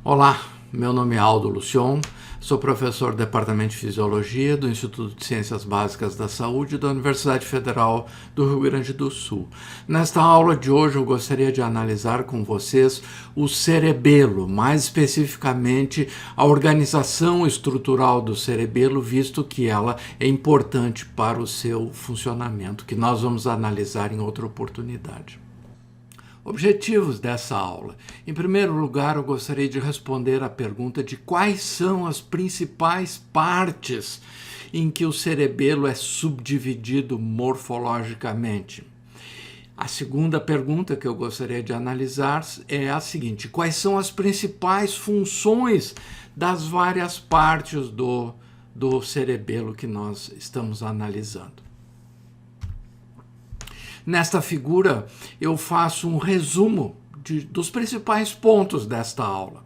Olá, meu nome é Aldo Lucion, sou professor do Departamento de Fisiologia do Instituto de Ciências Básicas da Saúde da Universidade Federal do Rio Grande do Sul. Nesta aula de hoje eu gostaria de analisar com vocês o cerebelo, mais especificamente a organização estrutural do cerebelo, visto que ela é importante para o seu funcionamento, que nós vamos analisar em outra oportunidade. Objetivos dessa aula. Em primeiro lugar, eu gostaria de responder à pergunta de quais são as principais partes em que o cerebelo é subdividido morfologicamente. A segunda pergunta que eu gostaria de analisar é a seguinte: quais são as principais funções das várias partes do cerebelo que nós estamos analisando? Nesta figura, eu faço um resumo dos principais pontos desta aula.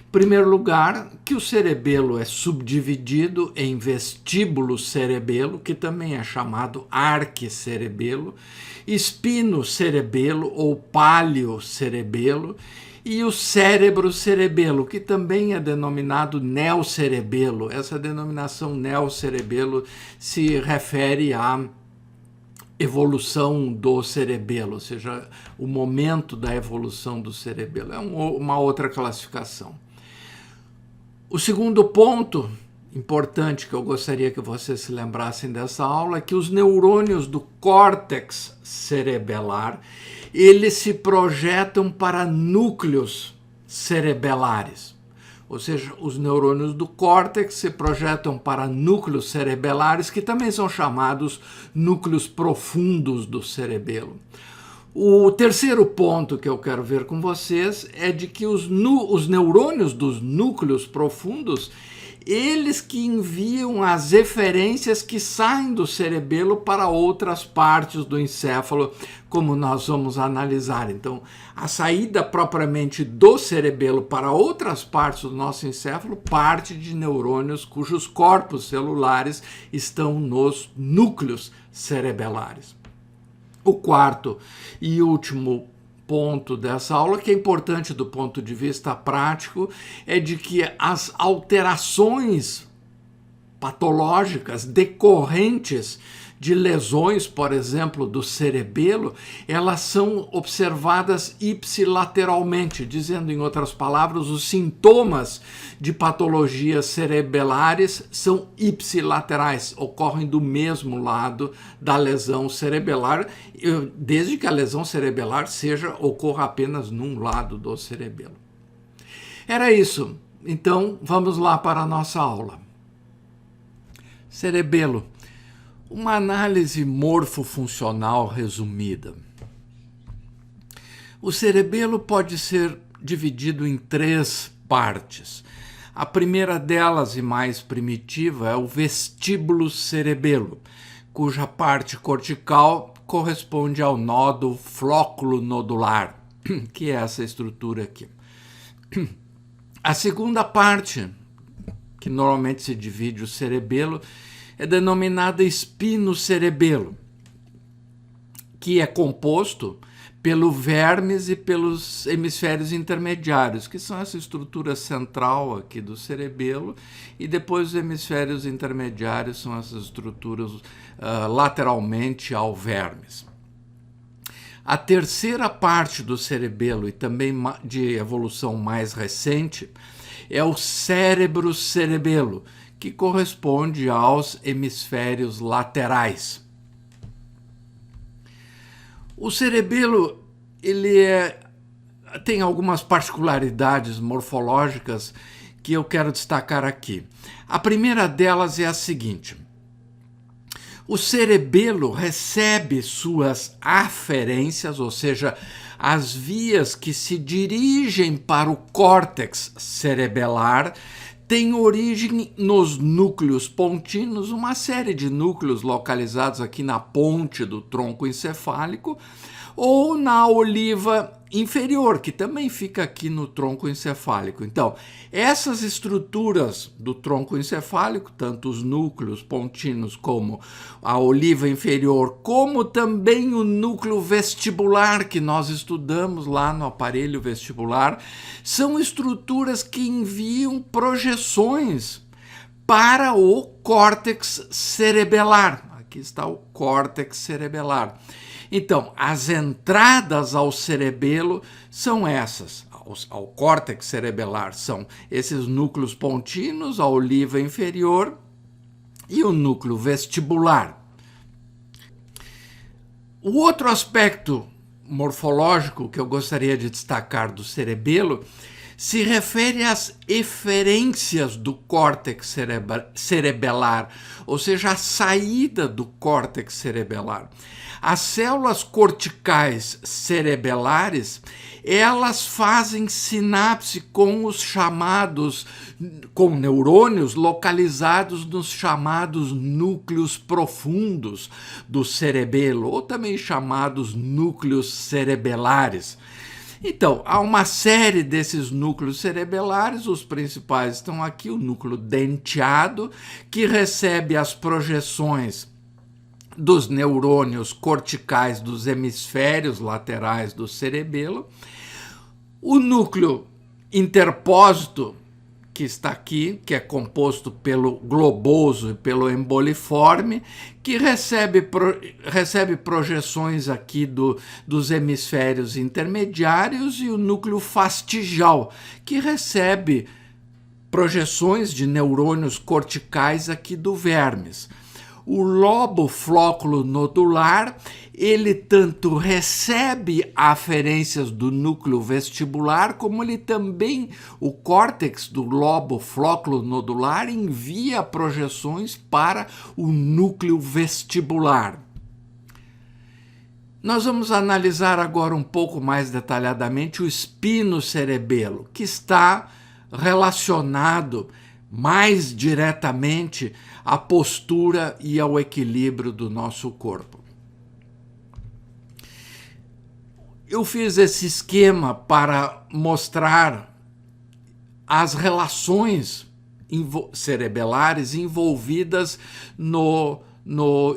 Em primeiro lugar, que o cerebelo é subdividido em vestíbulo-cerebelo, que também é chamado arquicerebelo, espino-cerebelo ou paleo-cerebelo, e o cérebro-cerebelo, que também é denominado neocerebelo. Essa denominação neocerebelo se refere à evolução do cerebelo, ou seja, o momento da evolução do cerebelo. É uma outra classificação. O segundo ponto importante que eu gostaria que vocês se lembrassem dessa aula é que os neurônios do córtex cerebelar, eles se projetam para núcleos cerebelares. Ou seja, os neurônios do córtex se projetam para núcleos cerebelares, que também são chamados núcleos profundos do cerebelo. O terceiro ponto que eu quero ver com vocês é de que os neurônios dos núcleos profundos, eles que enviam as referências que saem do cerebelo para outras partes do encéfalo, como nós vamos analisar. Então, a saída propriamente do cerebelo para outras partes do nosso encéfalo parte de neurônios cujos corpos celulares estão nos núcleos cerebelares. O quarto e último ponto dessa aula, que é importante do ponto de vista prático, é de que as alterações patológicas decorrentes de lesões, por exemplo, do cerebelo, elas são observadas ipsilateralmente, dizendo em outras palavras, os sintomas de patologias cerebelares são ipsilaterais, ocorrem do mesmo lado da lesão cerebelar, desde que a lesão cerebelar ocorra apenas num lado do cerebelo. Era isso. Então, vamos lá para a nossa aula. Cerebelo. Uma análise morfofuncional resumida. O cerebelo pode ser dividido em três partes. A primeira delas, e mais primitiva, é o vestíbulo cerebelo, cuja parte cortical corresponde ao nódo flóculo nodular, que é essa estrutura aqui. A segunda parte, que normalmente se divide o cerebelo, é denominada espino-cerebelo, que é composto pelo vermes e pelos hemisférios intermediários, que são essa estrutura central aqui do cerebelo, e depois os hemisférios intermediários são essas estruturas lateralmente ao vermes. A terceira parte do cerebelo, e também de evolução mais recente, é o cérebro-cerebelo, que corresponde aos hemisférios laterais. O cerebelo tem algumas particularidades morfológicas que eu quero destacar aqui. A primeira delas é a seguinte: o cerebelo recebe suas aferências, ou seja, as vias que se dirigem para o córtex cerebelar, tem origem nos núcleos pontinos, uma série de núcleos localizados aqui na ponte do tronco encefálico, ou na oliva inferior, que também fica aqui no tronco encefálico. Então, essas estruturas do tronco encefálico, tanto os núcleos pontinos como a oliva inferior, como também o núcleo vestibular que nós estudamos lá no aparelho vestibular, são estruturas que enviam projeções para o córtex cerebelar. Aqui está o córtex cerebelar. Então, as entradas ao cerebelo são essas, ao córtex cerebelar, são esses núcleos pontinos, a oliva inferior e o núcleo vestibular. O outro aspecto morfológico que eu gostaria de destacar do cerebelo se refere às eferências do córtex cerebelar, ou seja, a saída do córtex cerebelar. As células corticais cerebelares, elas fazem sinapse com com neurônios localizados nos chamados núcleos profundos do cerebelo, ou também chamados núcleos cerebelares. Então, há uma série desses núcleos cerebelares, os principais estão aqui, o núcleo denteado, que recebe as projeções dos neurônios corticais dos hemisférios laterais do cerebelo, o núcleo interpósito, que está aqui, que é composto pelo globoso e pelo emboliforme, que recebe projeções aqui dos hemisférios intermediários, e o núcleo fastigial, que recebe projeções de neurônios corticais aqui do vermes. O lobo flóculo nodular, ele tanto recebe aferências do núcleo vestibular, como ele também, o córtex do lobo flóculo nodular, envia projeções para o núcleo vestibular. Nós vamos analisar agora um pouco mais detalhadamente o espinocerebelo, que está relacionado mais diretamente à postura e ao equilíbrio do nosso corpo. Eu fiz esse esquema para mostrar as relações cerebelares envolvidas no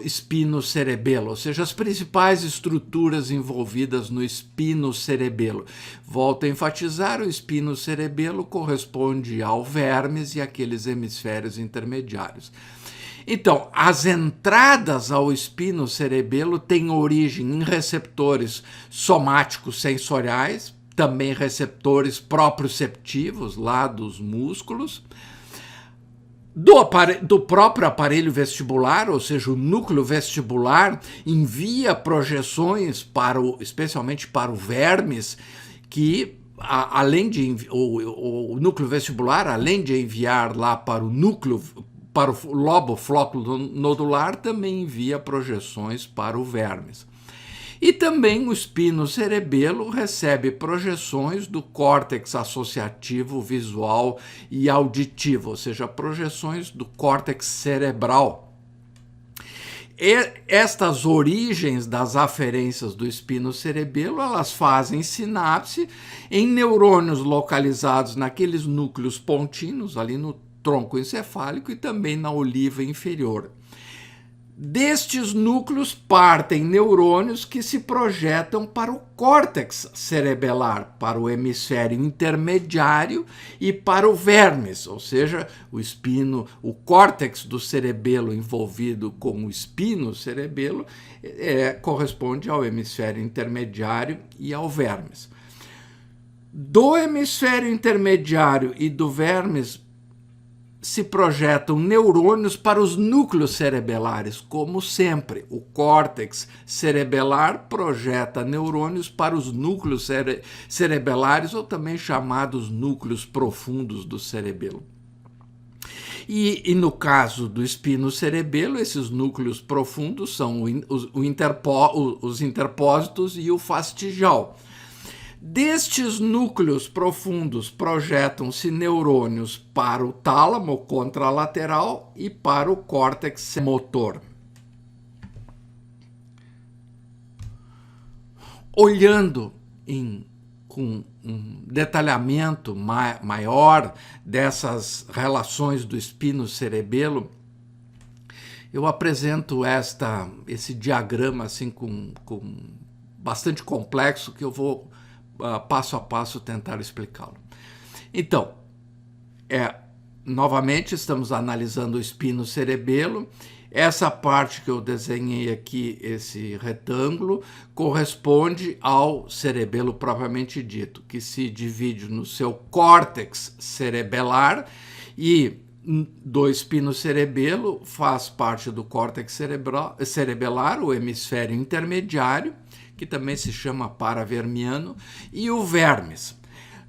espinocerebelo, ou seja, as principais estruturas envolvidas no espinocerebelo. Volto a enfatizar, o espinocerebelo corresponde ao vermes e àqueles hemisférios intermediários. Então, as entradas ao espinocerebelo têm origem em receptores somáticos sensoriais, também receptores proprioceptivos lá dos músculos, do próprio aparelho vestibular, ou seja, o núcleo vestibular envia projeções especialmente para o vermes, que o núcleo vestibular, além de enviar lá para o lobo flóculo nodular, também envia projeções para o vermes. E também o espinocerebelo recebe projeções do córtex associativo visual e auditivo, ou seja, projeções do córtex cerebral. E estas origens das aferências do espinocerebelo, elas fazem sinapse em neurônios localizados naqueles núcleos pontinos, ali no tronco encefálico, e também na oliva inferior. Destes núcleos partem neurônios que se projetam para o córtex cerebelar, para o hemisfério intermediário e para o vermes, ou seja, o córtex do cerebelo envolvido com o espinocerebelo corresponde ao hemisfério intermediário e ao vermes. Do hemisfério intermediário e do vermes se projetam neurônios para os núcleos cerebelares, como sempre. O córtex cerebelar projeta neurônios para os núcleos cerebelares, ou também chamados núcleos profundos do cerebelo. E no caso do espinocerebelo, esses núcleos profundos são os interpósitos e o fastigial. Destes núcleos profundos projetam-se neurônios para o tálamo contralateral e para o córtex motor. olhando com um detalhamento maior dessas relações do espino-cerebelo, eu apresento esse diagrama assim com bastante complexo, que eu vou passo a passo tentar explicá-lo. Então, novamente estamos analisando o espino-cerebelo. Essa parte que eu desenhei aqui, esse retângulo, corresponde ao cerebelo propriamente dito, que se divide no seu córtex cerebelar, e do espino-cerebelo faz parte do córtex cerebelar, o hemisfério intermediário, que também se chama paravermiano, e o vermes.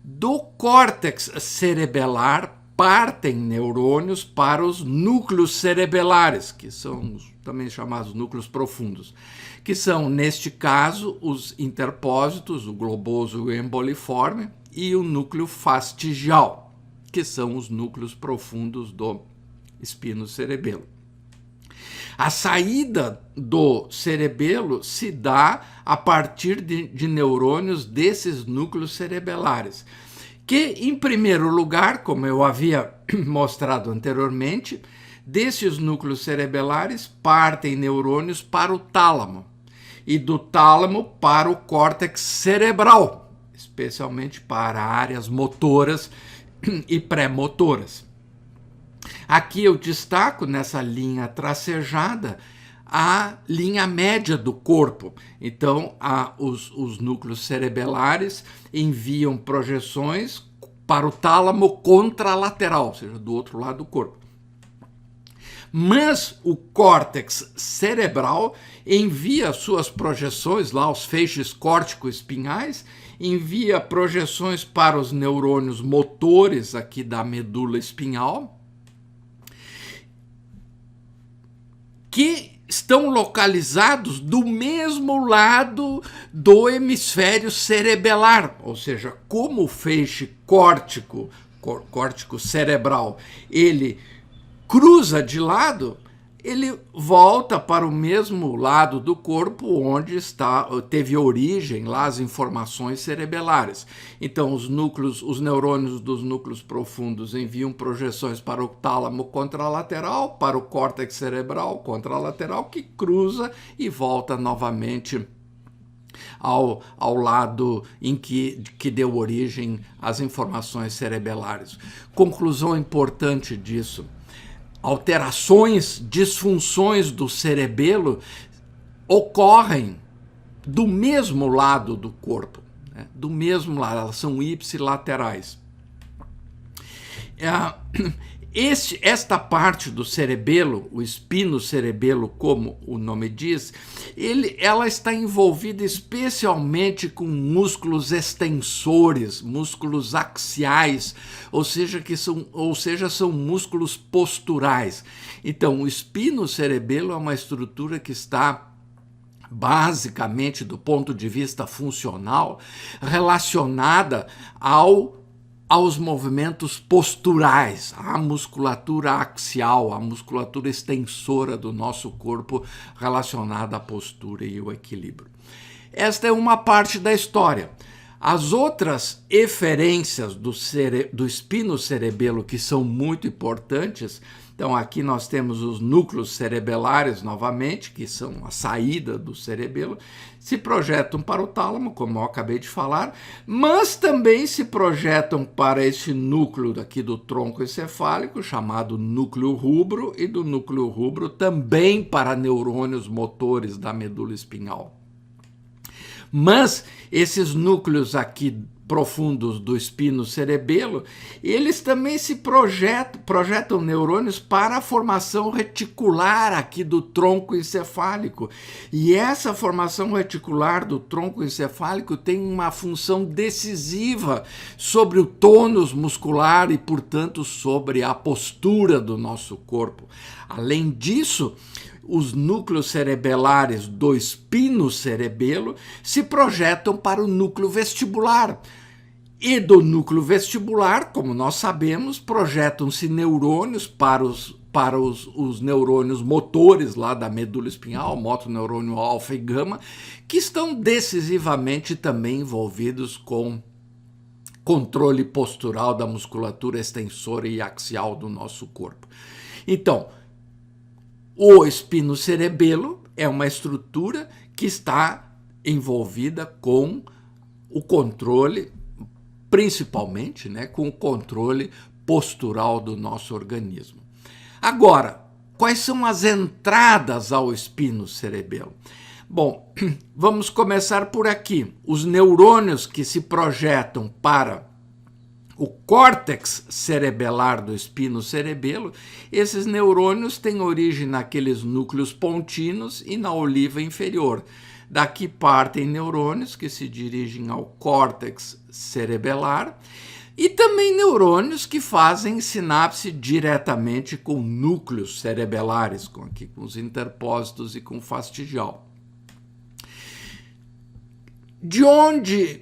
Do córtex cerebelar partem neurônios para os núcleos cerebelares, que são também chamados núcleos profundos, que são, neste caso, os interpósitos, o globoso e o emboliforme, e o núcleo fastigial, que são os núcleos profundos do espino-cerebelo. A saída do cerebelo se dá a partir de neurônios desses núcleos cerebelares, que, em primeiro lugar, como eu havia mostrado anteriormente, desses núcleos cerebelares partem neurônios para o tálamo, e do tálamo para o córtex cerebral, especialmente para áreas motoras e pré-motoras. Aqui eu destaco, nessa linha tracejada, a linha média do corpo. Então, os núcleos cerebelares enviam projeções para o tálamo contralateral, ou seja, do outro lado do corpo. Mas o córtex cerebral envia suas projeções, lá os feixes córtico-espinhais, envia projeções para os neurônios motores aqui da medula espinhal, que estão localizados do mesmo lado do hemisfério cerebelar, ou seja, como o feixe córtico cerebral, ele cruza de lado, ele volta para o mesmo lado do corpo onde teve origem lá as informações cerebelares. Então, os neurônios dos núcleos profundos enviam projeções para o tálamo contralateral, para o córtex cerebral contralateral, que cruza e volta novamente ao lado em que deu origem às informações cerebelares. Conclusão importante disso: alterações, disfunções do cerebelo ocorrem do mesmo lado do corpo, né? Do mesmo lado, elas são ipsilaterais. Esta parte do cerebelo, o espino-cerebelo, como o nome diz, ela está envolvida especialmente com músculos extensores, músculos axiais, ou seja, são músculos posturais. Então, o espino-cerebelo é uma estrutura que está, basicamente, do ponto de vista funcional, relacionada aos movimentos posturais, à musculatura axial, à musculatura extensora do nosso corpo relacionada à postura e ao equilíbrio. Esta é uma parte da história. As outras eferências do espino-cerebelo, que são muito importantes, então aqui nós temos os núcleos cerebelares, novamente, que são a saída do cerebelo, se projetam para o tálamo, como eu acabei de falar, mas também se projetam para esse núcleo aqui do tronco encefálico, chamado núcleo rubro, e do núcleo rubro também para neurônios motores da medula espinhal. Mas esses núcleos aqui profundos do espino-cerebelo, eles também se projetam neurônios para a formação reticular aqui do tronco encefálico. E essa formação reticular do tronco encefálico tem uma função decisiva sobre o tônus muscular e, portanto, sobre a postura do nosso corpo. Além disso, os núcleos cerebelares do espino-cerebelo se projetam para o núcleo vestibular. E do núcleo vestibular, como nós sabemos, projetam-se neurônios para os para os neurônios motores lá da medula espinhal, motoneurônio alfa e gama, que estão decisivamente também envolvidos com controle postural da musculatura extensora e axial do nosso corpo. Então, o espinocerebelo é uma estrutura que está envolvida com o controle, principalmente, né, com o controle postural do nosso organismo. Agora, quais são as entradas ao espinocerebelo? Bom, vamos começar por aqui. Os neurônios que se projetam para o córtex cerebelar do espinocerebelo, esses neurônios têm origem naqueles núcleos pontinos e na oliva inferior. Daqui partem neurônios que se dirigem ao córtex cerebelar e também neurônios que fazem sinapse diretamente com núcleos cerebelares, com os interpósitos e com o fastigial.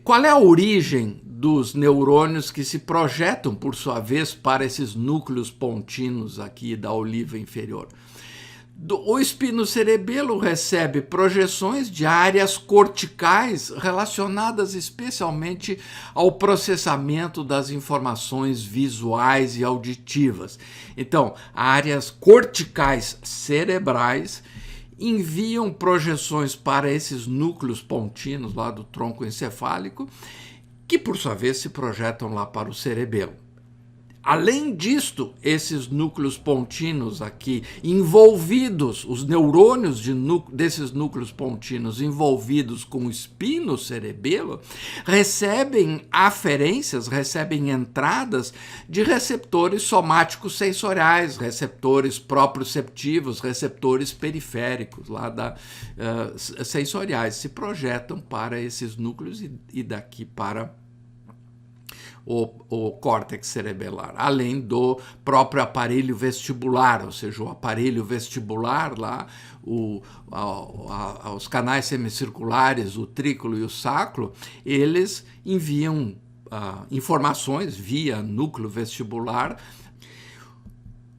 Qual é a origem dos neurônios que se projetam, por sua vez, para esses núcleos pontinos aqui da oliva inferior? O espinocerebelo recebe projeções de áreas corticais relacionadas especialmente ao processamento das informações visuais e auditivas. Então, áreas corticais cerebrais enviam projeções para esses núcleos pontinos lá do tronco encefálico, que por sua vez se projetam lá para o cerebelo. Além disto, esses núcleos pontinos aqui envolvidos, os neurônios desses núcleos pontinos envolvidos com o espinocerebelo, recebem aferências, recebem entradas de receptores somáticos sensoriais, receptores proprioceptivos, receptores periféricos sensoriais, se projetam para esses núcleos e daqui para o córtex cerebelar, além do próprio aparelho vestibular, ou seja, o aparelho vestibular lá, os canais semicirculares, o trículo e o sacro, eles enviam informações via núcleo vestibular.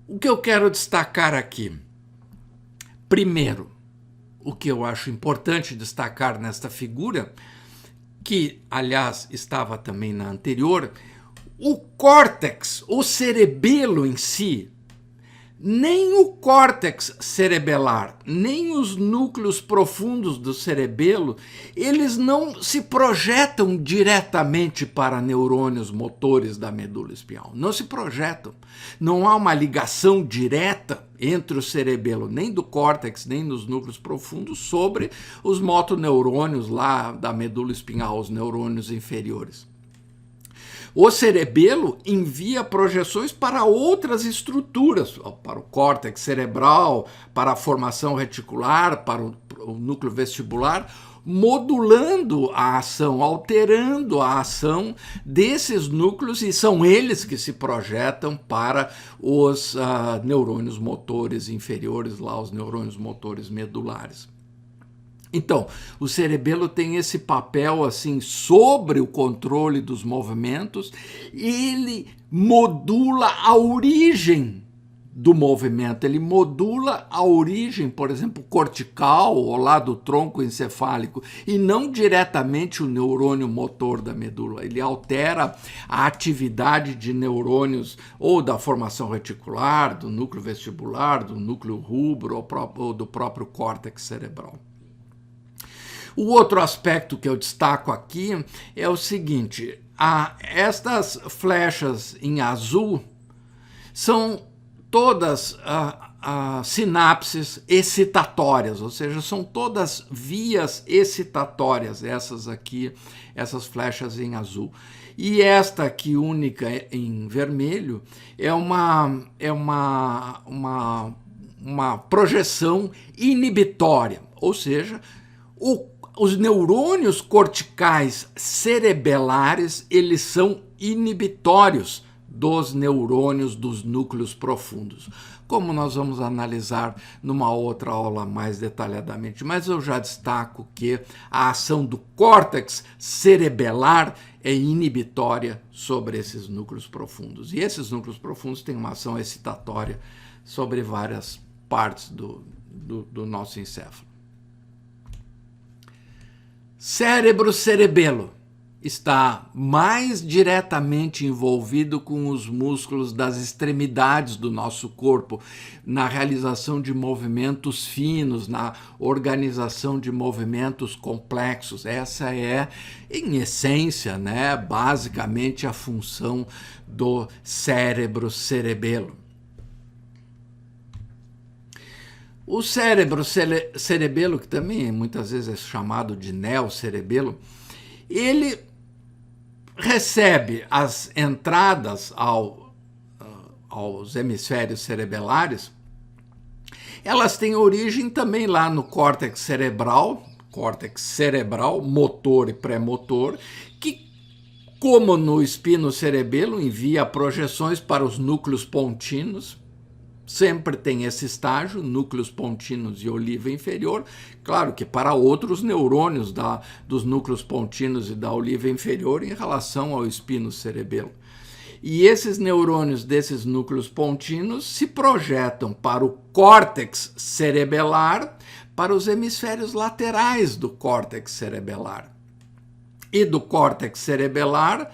O que eu quero destacar aqui? Primeiro, o que eu acho importante destacar nesta figura, que, aliás, estava também na anterior, o córtex, o cerebelo em si, nem o córtex cerebelar, nem os núcleos profundos do cerebelo, eles não se projetam diretamente para neurônios motores da medula espinhal. Não se projetam. Não há uma ligação direta entre o cerebelo, nem do córtex, nem dos núcleos profundos, sobre os motoneurônios lá da medula espinhal, os neurônios inferiores. O cerebelo envia projeções para outras estruturas, para o córtex cerebral, para a formação reticular, para o núcleo vestibular, modulando a ação, alterando a ação desses núcleos, e são eles que se projetam para os neurônios motores inferiores, lá os neurônios motores medulares. Então, o cerebelo tem esse papel assim sobre o controle dos movimentos, ele modula a origem do movimento, ele modula a origem, por exemplo, cortical ou lá do tronco encefálico, e não diretamente o neurônio motor da medula. Ele altera a atividade de neurônios ou da formação reticular, do núcleo vestibular, do núcleo rubro ou do próprio córtex cerebral. O outro aspecto que eu destaco aqui é o seguinte: estas flechas em azul são todas sinapses excitatórias, ou seja, são todas vias excitatórias, essas aqui, essas flechas em azul. E esta aqui, única em vermelho, é uma projeção inibitória, ou seja, os neurônios corticais cerebelares, eles são inibitórios dos neurônios dos núcleos profundos, como nós vamos analisar numa outra aula mais detalhadamente. Mas eu já destaco que a ação do córtex cerebelar é inibitória sobre esses núcleos profundos. E esses núcleos profundos têm uma ação excitatória sobre várias partes do nosso encéfalo. Cérebro-cerebelo está mais diretamente envolvido com os músculos das extremidades do nosso corpo, na realização de movimentos finos, na organização de movimentos complexos. Essa é, em essência, né, basicamente a função do cérebro-cerebelo. O cérebro-cerebelo, que também muitas vezes é chamado de neocerebelo, ele recebe as entradas aos hemisférios cerebelares. Elas têm origem também lá no córtex cerebral, motor e pré-motor, que, como no espinocerebelo, envia projeções para os núcleos pontinos. Sempre tem esse estágio, núcleos pontinos e oliva inferior. Claro que para outros neurônios dos núcleos pontinos e da oliva inferior em relação ao espinocerebelo. E esses neurônios desses núcleos pontinos se projetam para o córtex cerebelar, para os hemisférios laterais do córtex cerebelar. E do córtex cerebelar,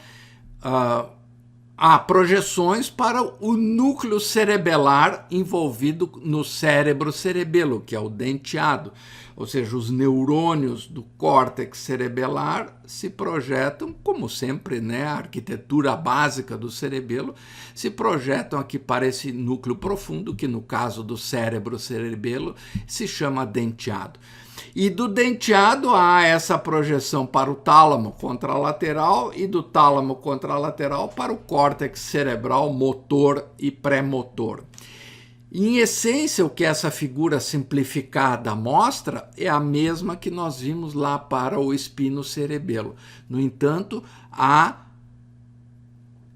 há projeções para o núcleo cerebelar envolvido no cérebro-cerebelo, que é o denteado. Ou seja, os neurônios do córtex cerebelar se projetam, como sempre, né, a arquitetura básica do cerebelo, se projetam aqui para esse núcleo profundo, que no caso do cérebro-cerebelo se chama denteado. E do denteado há essa projeção para o tálamo contralateral e do tálamo contralateral para o córtex cerebral motor e pré-motor. Em essência, o que essa figura simplificada mostra é a mesma que nós vimos lá para o espinocerebelo. No entanto, há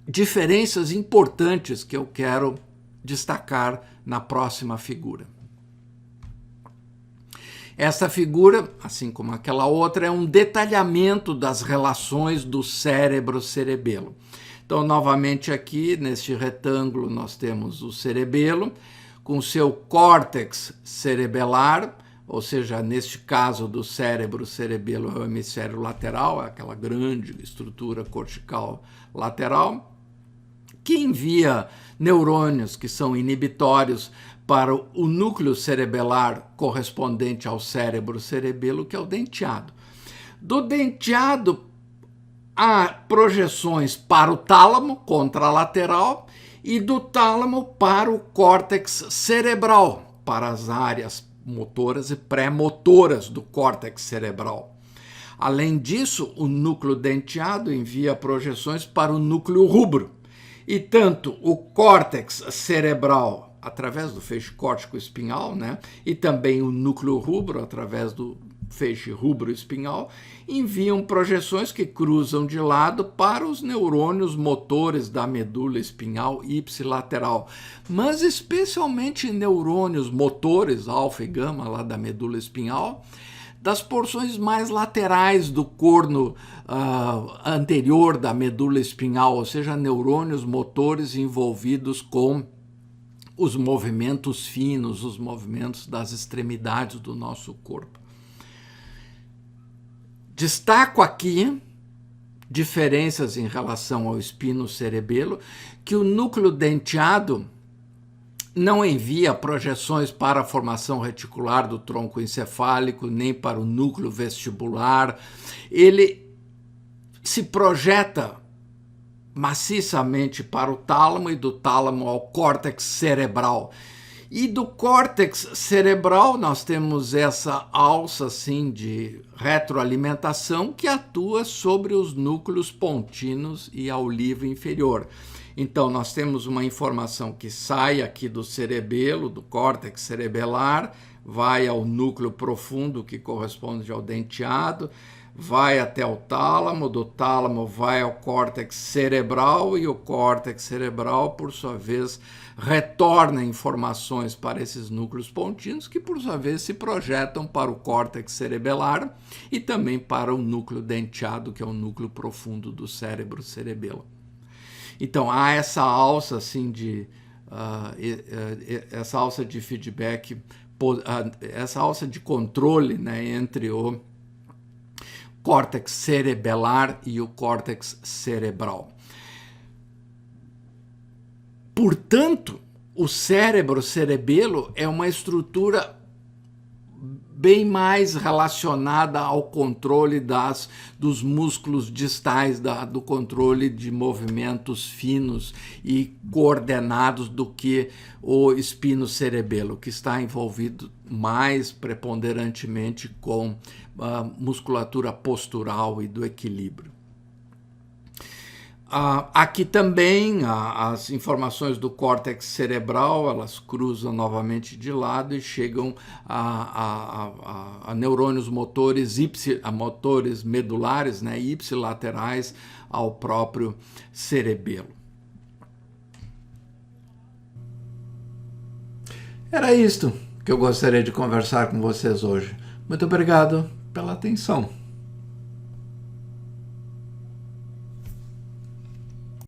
diferenças importantes que eu quero destacar na próxima figura. Essa figura, assim como aquela outra, é um detalhamento das relações do cérebro-cerebelo. Então, novamente aqui, neste retângulo, nós temos o cerebelo, com seu córtex cerebelar, ou seja, neste caso do cérebro-cerebelo é o hemisfério lateral, é aquela grande estrutura cortical lateral, que envia neurônios que são inibitórios para o núcleo cerebelar correspondente ao cérebro-cerebelo, que é o denteado. Do denteado, há projeções para o tálamo contralateral e do tálamo para o córtex cerebral, para as áreas motoras e pré-motoras do córtex cerebral. Além disso, o núcleo denteado envia projeções para o núcleo rubro. E tanto o córtex cerebral, através do feixe córtico-espinhal, né, e também o núcleo rubro, através do feixe rubro-espinhal, enviam projeções que cruzam de lado para os neurônios motores da medula espinhal ipsilateral, mas especialmente neurônios motores, alfa e gama, lá da medula espinhal, das porções mais laterais do corno anterior da medula espinhal, ou seja, neurônios motores envolvidos com os movimentos finos, os movimentos das extremidades do nosso corpo. Destaco aqui diferenças em relação ao espinocerebelo, que o núcleo denteado não envia projeções para a formação reticular do tronco encefálico, nem para o núcleo vestibular. Ele se projeta maciçamente para o tálamo e do tálamo ao córtex cerebral. E do córtex cerebral nós temos essa alça assim, de retroalimentação que atua sobre os núcleos pontinos e a oliva inferior. Então nós temos uma informação que sai aqui do cerebelo, do córtex cerebelar, vai ao núcleo profundo que corresponde ao denteado, vai até o tálamo, do tálamo vai ao córtex cerebral e o córtex cerebral, por sua vez, retorna informações para esses núcleos pontinos que, por sua vez, se projetam para o córtex cerebelar e também para o núcleo denteado, que é o núcleo profundo do cérebro-cerebelo. Então, há essa alça assim, de essa alça de feedback, essa alça de controle, né, entre o córtex cerebelar e o córtex cerebral. Portanto, o cerebelo é uma estrutura bem mais relacionada ao controle dos músculos distais, do controle de movimentos finos e coordenados do que o espinocerebelo, que está envolvido mais preponderantemente com a musculatura postural e do equilíbrio. Aqui também as informações do córtex cerebral, elas cruzam novamente de lado e chegam a neurônios motores, motores medulares, né, ipsilaterais ao próprio cerebelo. Era isto que eu gostaria de conversar com vocês hoje. Muito obrigado pela atenção.